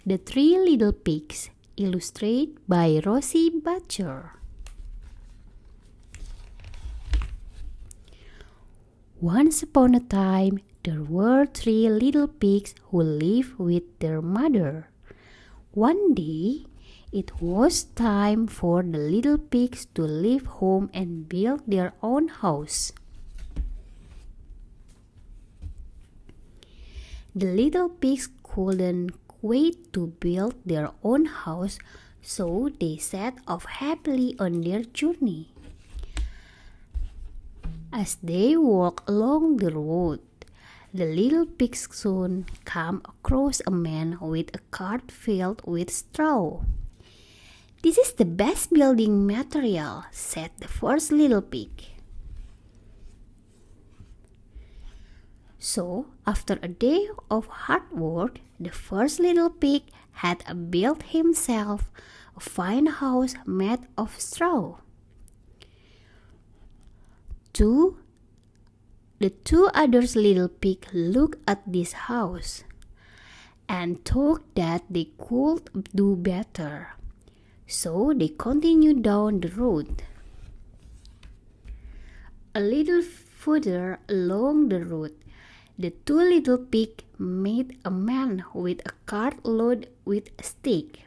The Three Little Pigs, illustrated by Rosie Butcher. Once upon a time, there were three little pigs who lived with their mother. One day, it was time for the little pigs to leave home and build their own house. The little pigs couldn't wait to build their own house, so they set off happily on their journey. As they walked along the road, the little pigs soon came across a man with a cart filled with straw. "This is the best building material," said the first little pig. So, after a day of hard work, the first little pig had built himself a fine house made of straw. The two other little pigs looked at this house and thought that they could do better. So they continued down the road. A little further along the road, the two little pigs met a man with a cart loaded with sticks.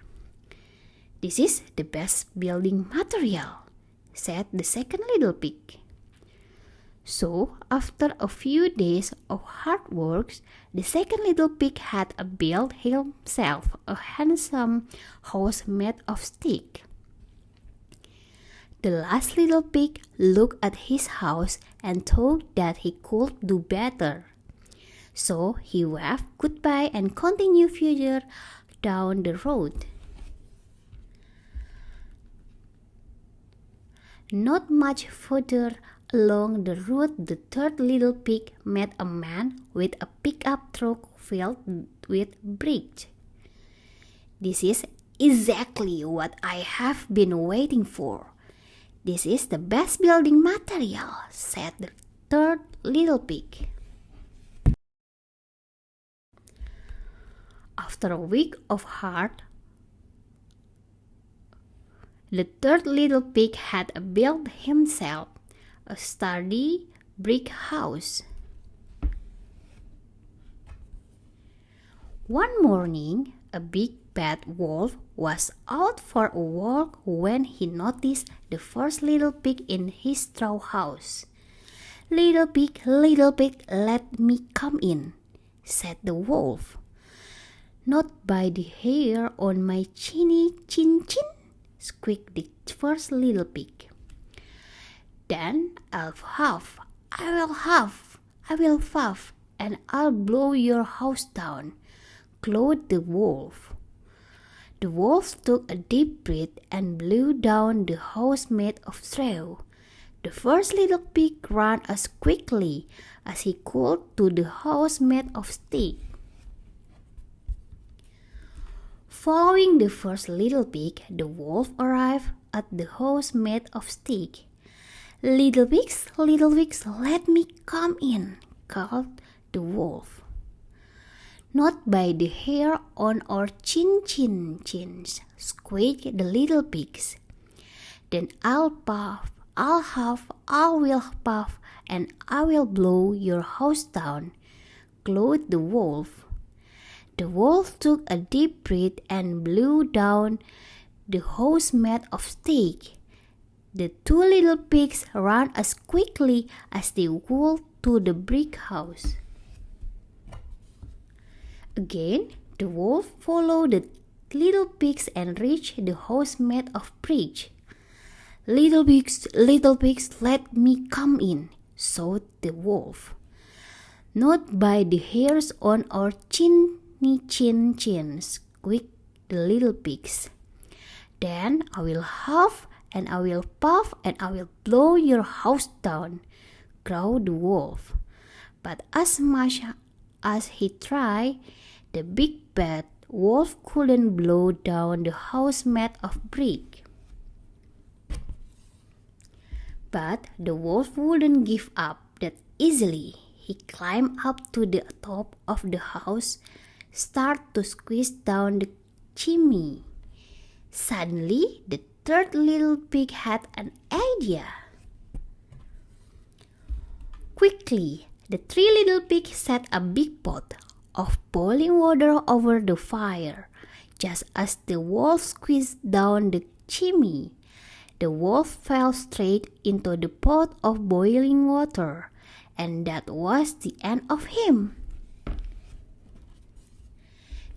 "This is the best building material," said the second little pig. So, after a few days of hard work, the second little pig had built himself a handsome house made of sticks. The last little pig looked at his house and thought that he could do better. So he waved goodbye and continued further down the road. Not much further along the road, the third little pig met a man with a pickup truck filled with bricks. "This is exactly what I have been waiting for. This is the best building material," said the third little pig. After a week of hard, the third little pig had built himself a sturdy brick house. One morning, a big bad wolf was out for a walk when he noticed the first little pig in his straw house. Little pig, let me come in," said the wolf. "Not by the hair on my chinny chin chin," squeaked the first little pig. "Then I'll huff, I will puff, and I'll blow your house down," glowed the wolf. The wolf took a deep breath and blew down the house made of straw. The first little pig ran as quickly as he could to the house made of sticks. Following the first little pig, the wolf arrived at the house made of sticks. Little pigs, let me come in," called the wolf. "Not by the hair on our chins," squeaked the little pigs. "Then I'll puff, I'll huff, I will puff, and I will blow your house down," glowed the wolf. The wolf took a deep breath and blew down the house made of sticks. The two little pigs ran as quickly as they could to the brick house. Again, the wolf followed the little pigs and reached the house made of bricks. Little pigs, let me come in," shouted the wolf. "Not by the hairs on our chins," squeaked the little pigs. "Then I will huff, and I will puff, and I will blow your house down," growled the wolf. But as much as he tried, the big bad wolf couldn't blow down the house made of brick. But the wolf wouldn't give up that easily. He climbed up to the top of the house, started to squeeze down the chimney. Suddenly, the third little pig had an idea. Quickly, the three little pigs set a big pot of boiling water over the fire. Just as the wolf squeezed down the chimney, the wolf fell straight into the pot of boiling water, and that was the end of him.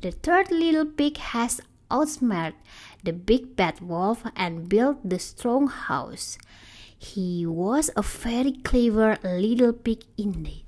The third little pig has outsmarted the big bad wolf and built the strong house. He was a very clever little pig indeed.